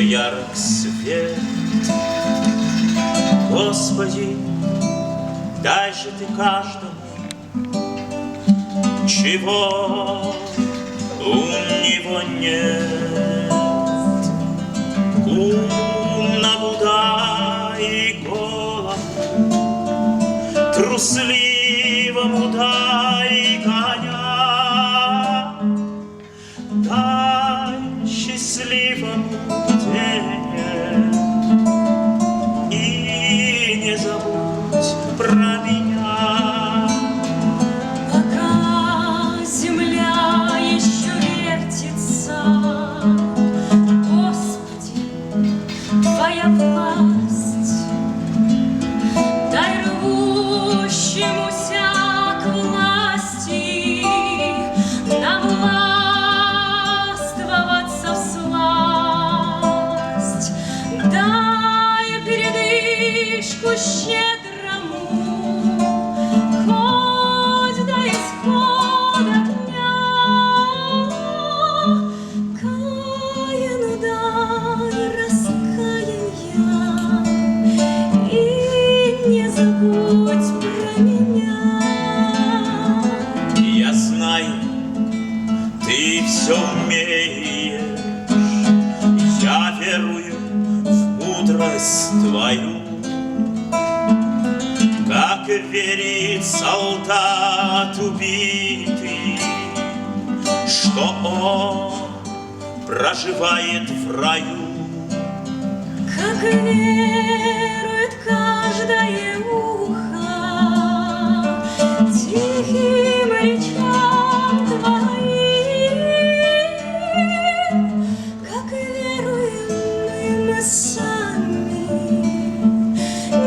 ярок свет. Господи, дай же Ты каждому, чего у него нет. Умному дай голову, трусливому дай коня, дай счастливому день и не забудь про меня. Пока земля еще вертится, Господи, Твоя власть, дай рвущемуся к власти нам властвоваться всласть, дай передышку щедрому, хоть до исхода дня, Каину дай раскаяния и не забудь про меня. Я знаю, Ты все умеешь, я верую в мудрость Твою, как верит солдат убитый, что он проживает в раю. Как верует каждое ухо тихим речам Твоим, как веруем мы сами,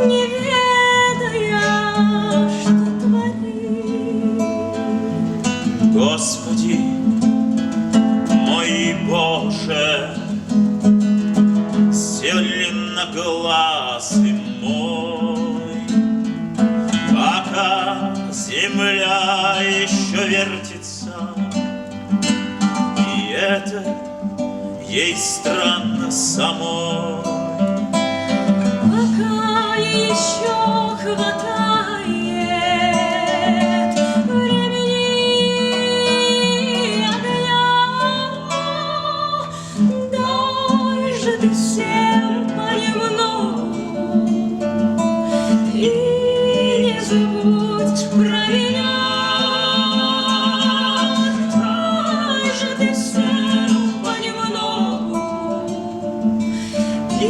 не ведая, что творим. Господи, мой Боже, зеленоглазый мой, пока земля еще вертится, и это ей странно самой. Пока еще хватает времени огня, дай же Ты всем понемногу и не забудь про меня. Дай же Ты всем понемногу и